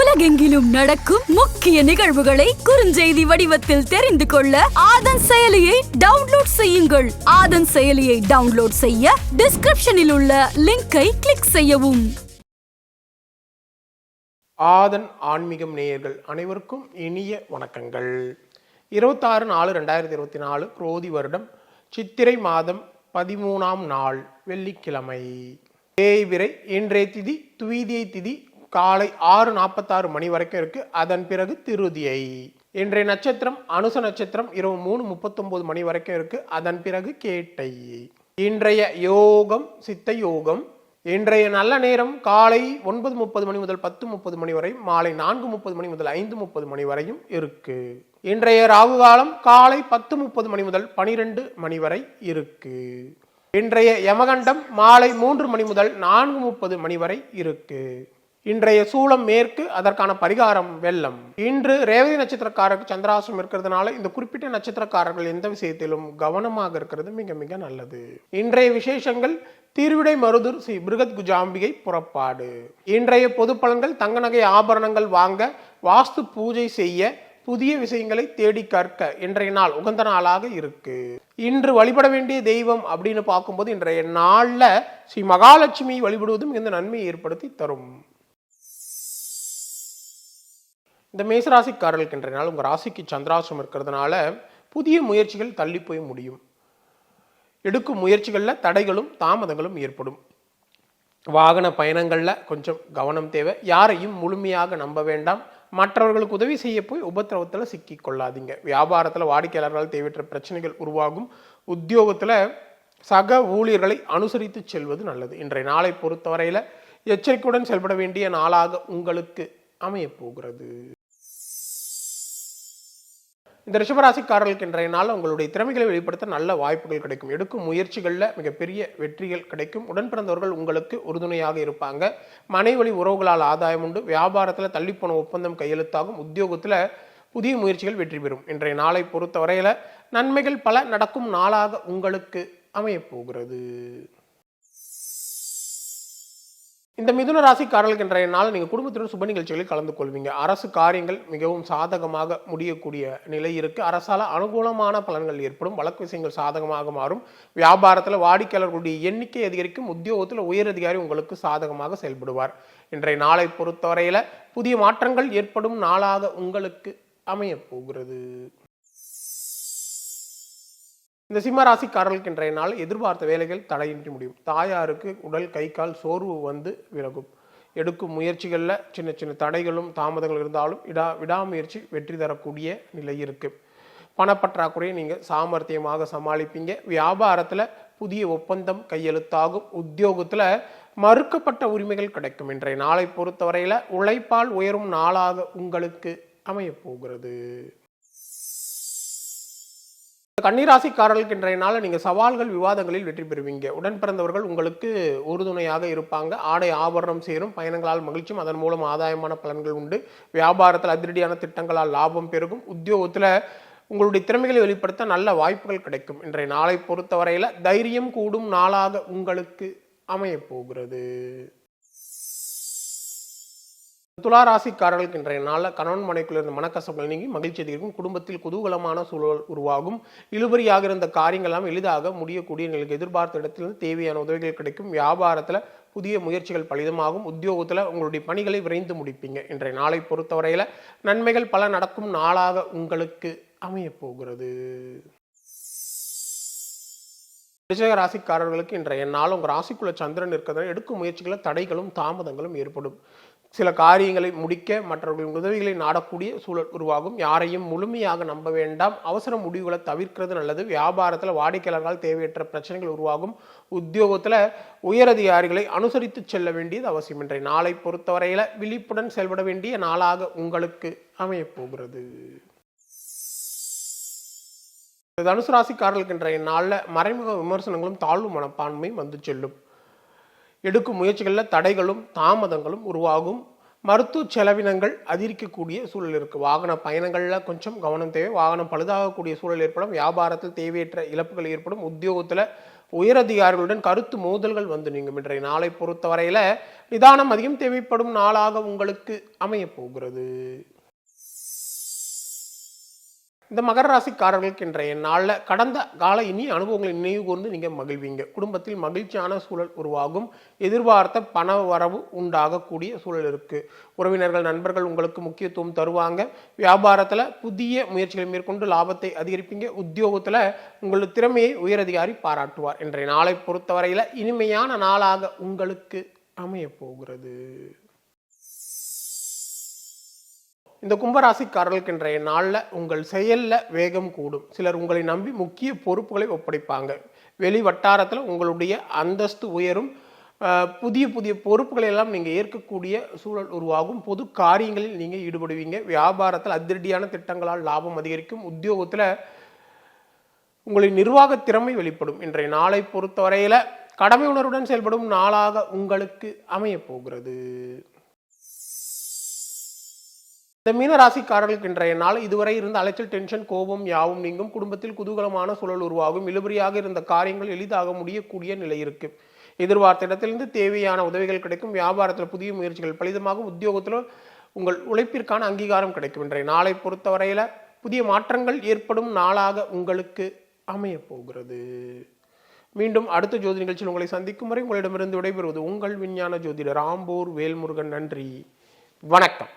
உலகெங்கிலும் நடக்கும் முக்கிய நிகழ்வுகளை குறுஞ்செய்தி வடிவத்தில் தெரிந்து கொள்ள ஆதன் செயலியை டவுன்லோட் செய்யுங்கள். ஆதன் செயலியை டவுன்லோட் செய்ய டிஸ்கிரிப்ஷனில் உள்ள லிங்கை கிளிக் செய்யவும். ஆதன் ஆன்மீகம் நேயர்கள் அனைவருக்கும் இனிய வணக்கங்கள். 26/4/2024 குரோதி வருடம் சித்திரை மாதம் 13ஆம் நாள் வெள்ளிக்கிழமை. தேய்பிறை. இன்றைய திதி துவிதியை திதி. காலை 6:46 மணி வரைக்கும் இருக்கு. அதன் பிறகு திருதியை. இன்றைய நட்சத்திரம் அனுச நட்சத்திரம். இரவு 3:39 மணி வரைக்கும் இருக்கு. அதன் பிறகு கேட்டை. இன்றைய யோகம் சித்த யோகம். இன்றைய நல்ல நேரம் காலை 9:30 மணி முதல் 10:30 மணி வரை, மாலை 4:30 மணி முதல் 5:30 மணி வரையும் இருக்கு. இன்றைய ராகு காலம் காலை 10:30 மணி முதல் 12 மணி வரை இருக்கு. இன்றைய யமகண்டம் மாலை 3 மணி முதல் 4:30 மணி வரை இருக்கு. இன்றைய சூலம் மேற்கு. அதற்கான பரிகாரம் வெள்ளம். இன்று ரேவதி நட்சத்திரக்காரருக்கு சந்திராசிரமம் இருக்கிறதுனால இந்த குறிப்பிட்ட நட்சத்திரக்காரர்கள் எந்த விஷயத்திலும் கவனமாக இருக்கிறது மிக மிக நல்லது. இன்றைய விசேஷங்கள் திருவிடை மருதூர் ஸ்ரீ பிருகத் குஜாம்பிகை புறப்பாடு. இன்றைய பொது பலன்கள் தங்க நகை ஆபரணங்கள் வாங்க, வாஸ்து பூஜை செய்ய, புதிய விஷயங்களை தேடி கற்க இன்றைய நாள் உகந்த நாளாக இருக்கு. இன்று வழிபட வேண்டிய தெய்வம் அப்படின்னு பார்க்கும்போது இன்றைய நாள்ல ஸ்ரீ மகாலட்சுமி வழிபடுவதும் இந்த நன்மையை ஏற்படுத்தி தரும். இந்த மேசராசிக்காரர்களுக்கு இன்றைய நாள் உங்கள் ராசிக்கு சந்திராசிரமம் இருக்கிறதுனால புதிய முயற்சிகள் தள்ளி போய் முடியும். எடுக்கும் முயற்சிகளில் தடைகளும் தாமதங்களும் ஏற்படும். வாகன பயணங்களில் கொஞ்சம் கவனம் தேவை. யாரையும் முழுமையாக நம்ப வேண்டாம். மற்றவர்களுக்கு உதவி செய்ய போய் உபத்திரவத்தில் சிக்கி கொள்ளாதீங்க. வியாபாரத்தில் வாடிக்கையாளர்களால் தேவையற்ற பிரச்சனைகள் உருவாகும். உத்தியோகத்தில் சக ஊழியர்களை அனுசரித்து செல்வது நல்லது. இன்றைய நாளை பொறுத்தவரையில் எச்சரிக்கையுடன் செயல்பட வேண்டிய நாளாக உங்களுக்கு அமைய போகிறது. இந்த ரிஷபராசிக்காரர்களுக்கு இன்றைய நாள் உங்களுடைய திறமைகளை வெளிப்படுத்த நல்ல வாய்ப்புகள் கிடைக்கும். எடுக்கும் முயற்சிகளில் மிகப்பெரிய வெற்றிகள் கிடைக்கும். உடன் பிறந்தவர்கள் உங்களுக்கு உறுதுணையாக இருப்பாங்க. மனைவழி உறவுகளால் ஆதாயம் உண்டு. வியாபாரத்தில் தள்ளிப்போன ஒப்பந்தம் கையெழுத்தாகும். உத்தியோகத்தில் புதிய முயற்சிகள் வெற்றி பெறும். இன்றைய நாளை பொறுத்தவரையில் நன்மைகள் பல நடக்கும் நாளாக உங்களுக்கு அமைய போகிறது. இந்த மிதுன ராசிக்காரர்களுக்கு இன்றைய நாள் நீங்கள் குடும்பத்துடன் சுப நிகழ்ச்சிகளில் கலந்து கொள்வீங்க. அரசு காரியங்கள் மிகவும் சாதகமாக முடியக்கூடிய நிலை இருக்கு. அரசால அனுகூலமான பலன்கள் ஏற்படும். வழக்கு விஷயங்கள் சாதகமாக மாறும். வியாபாரத்தில் வாடிக்கையாளர்களுடைய எண்ணிக்கை அதிகரிக்கும். உத்தியோகத்தில் உயரதிகாரி உங்களுக்கு சாதகமாக செயல்படுவார். இன்றைய நாளை பொறுத்தவரையில புதிய மாற்றங்கள் ஏற்படும் நாளாக உங்களுக்கு அமைய போகிறது. இந்த சிம்ம ராசிக்காரர்களுக்கு இன்றைய நாள் எதிர்பார்த்த வேலைகள் தடையின்றி முடியும். தாயாருக்கு உடல் கை கால் சோர்வு வந்து விலகும். எடுக்கும் முயற்சிகளில் சின்ன சின்ன தடைகளும் தாமதங்கள் இருந்தாலும் விடாமுயற்சி வெற்றி தரக்கூடிய நிலை இருக்கு. பணப்பற்றாக்குறையை நீங்கள் சாமர்த்தியமாக சமாளிப்பீங்க. வியாபாரத்தில் புதிய ஒப்பந்தம் கையெழுத்தாகும். உத்தியோகத்தில் மறுக்கப்பட்ட உரிமைகள் கிடைக்கும். இன்றைய நாளை பொறுத்தவரையில் உழைப்பால் உயரும் நாளாக உங்களுக்கு அமைய போகிறது. கன்னிராசிக்காரர்களுக்கு இன்றைய நாள் நீங்கள் சவால்கள் விவாதங்களில் வெற்றி பெறுவீங்க. உடன் பிறந்தவர்கள் உங்களுக்கு உறுதுணையாக இருப்பாங்க. ஆடை ஆபரணம் சேரும். பயணங்களால் மகிழ்ச்சியும் அதன் மூலம் ஆதாயமான பலன்கள் உண்டு. வியாபாரத்தில் அதிரடியான திட்டங்களால் லாபம் பெருகும். உத்தியோகத்தில் உங்களுடைய திறமைகளை வெளிப்படுத்த நல்ல வாய்ப்புகள் கிடைக்கும். இன்றைய நாளை பொறுத்தவரையில் தைரியம் கூடும் நாளாக உங்களுக்கு அமைய போகிறது. துலா ராசிக்காரர்களுக்கு இன்றைய நாளில் கணவன் மனைக்குள்ள இருந்த மனக்கசப்புகள் நீங்கி மகிழ்ச்சி அதிகரிக்கும். குடும்பத்தில் குதூகலமான சூழல் உருவாகும். இழுபறியாக இருந்த காரியங்கள்லாம் எளிதாக முடியக்கூடிய நிலைக்கு எதிர்பார்த்த இடத்திலிருந்து தேவையான உதவிகள் கிடைக்கும். வியாபாரத்தில் புதிய முயற்சிகள் பலிதமாகும். உத்தியோகத்தில் உங்களுடைய பணிகளை விரைந்து முடிப்பீங்க. இன்றைய நாளை பொறுத்தவரையில் நன்மைகள் பல நடக்கும் நாளாக உங்களுக்கு அமைய போகிறது. ரிஷப ராசிக்காரர்களுக்கு இன்றைய நாள் உங்கள் ராசிக்குள்ள சந்திரன் இருக்கிறதால எடுக்கும் முயற்சிகளில் தடைகளும் தாமதங்களும் ஏற்படும். சில காரியங்களை முடிக்க மற்றவர்களின் உதவிகளை நாடக்கூடிய சூழல் உருவாகும். யாரையும் முழுமையாக நம்ப வேண்டாம். அவசர முடிவுகளை தவிர்க்கிறது நல்லது. வியாபாரத்தில் வாடிக்கையாளர்களால் தேவையற்ற பிரச்சனைகள் உருவாகும். உத்தியோகத்தில் உயரதிகாரிகளை அனுசரித்து செல்ல வேண்டியது அவசியம். இன்றைய நாளை பொறுத்தவரையில் விழிப்புடன் செயல்பட வேண்டிய நாளாக உங்களுக்கு அமைய போகிறது. தனுசு ராசிக்காரர்களுக்கு இன்றைய நாளில் மறைமுக விமர்சனங்களும் தாழ்வு மனப்பான்மையும் வந்து செல்லும். எடுக்கும் முயற்சிகளில் தடைகளும் தாமதங்களும் உருவாகும். மருத்துவ செலவினங்கள் அதிகரிக்கக்கூடிய சூழல் இருக்குது. வாகன பயணங்களில் கொஞ்சம் கவனம் தேவை. வாகனம் பழுதாகக்கூடிய சூழல் ஏற்படும். வியாபாரத்தில் தேவையற்ற இழப்புகள் ஏற்படும். உத்தியோகத்தில் உயரதிகாரிகளுடன் கருத்து மோதல்கள் வந்து நீங்கும். இன்றைய நாளை பொறுத்தவரையில நிதானம் அதிகம் தேவைப்படும் நாளாக உங்களுக்கு அமைய போகிறது. இந்த மகர ராசிக்காரர்களுக்கு இன்றைய நாளில் கடந்த கால இனி அனுபவங்களை நினைவு கூர்ந்து நீங்கள் மகிழ்வீங்க. குடும்பத்தில் மகிழ்ச்சியான சூழல் உருவாகும். எதிர்பார்த்த பண வரவு உண்டாகக்கூடிய சூழல் இருக்கு. உறவினர்கள் நண்பர்கள் உங்களுக்கு முக்கியத்துவம் தருவாங்க. வியாபாரத்தில் புதிய முயற்சிகளை மேற்கொண்டு லாபத்தை அதிகரிப்பீங்க. உத்தியோகத்தில் உங்களது திறமையை உயரதிகாரி பாராட்டுவார். இன்றைய நாளை பொறுத்தவரையில் இனிமையான நாளாக உங்களுக்கு அமைய போகிறது. இந்த கும்பராசிக்காரர்களுக்கு இன்றைய நாளில் உங்கள் செயலில் வேகம் கூடும். சிலர் உங்களை நம்பி முக்கிய பொறுப்புகளை ஒப்படைப்பாங்க. வெளி வட்டாரத்தில் உங்களுடைய அந்தஸ்து உயரும். புதிய புதிய பொறுப்புகளை எல்லாம் நீங்கள் ஏற்கக்கூடிய சூழல் உருவாகும். பொது காரியங்களில் நீங்கள் ஈடுபடுவீங்க. வியாபாரத்தில் அதிரடியான திட்டங்களால் லாபம் அதிகரிக்கும். உத்தியோகத்தில் உங்களின் நிர்வாக திறமை வெளிப்படும். இன்றைய நாளை பொறுத்தவரையில் கடமை உணர்வுடன் செயல்படும் நாளாக உங்களுக்கு அமைய போகிறது. இந்த மீன ராசிக்காரர்களுக்கு இன்றைய நாள் இதுவரை இருந்த அலைச்சல், டென்ஷன், கோபம் யாவும் நீங்கும். குடும்பத்தில் குதூகலமான சூழல் உருவாகும். இழுபறியாக இருந்த காரியங்கள் எளிதாக முடியக்கூடிய நிலை இருக்கு. எதிர்பார்த்த இடத்திலிருந்து தேவையான உதவிகள் கிடைக்கும். வியாபாரத்தில் புதிய முயற்சிகள் பலிதமாகும். உத்தியோகத்தில் உங்கள் உழைப்பிற்கான அங்கீகாரம் கிடைக்கும். இன்றைய நாளை பொறுத்தவரையில புதிய மாற்றங்கள் ஏற்படும் நாளாக உங்களுக்கு அமைய போகிறது. மீண்டும் அடுத்த ஜோதி நிகழ்ச்சியில் உங்களை சந்திக்கும் வரை உங்களிடமிருந்து விடைபெறுவது உங்கள் விஞ்ஞான ஜோதிடர் ராம்பூர் வேல்முருகன். நன்றி, வணக்கம்.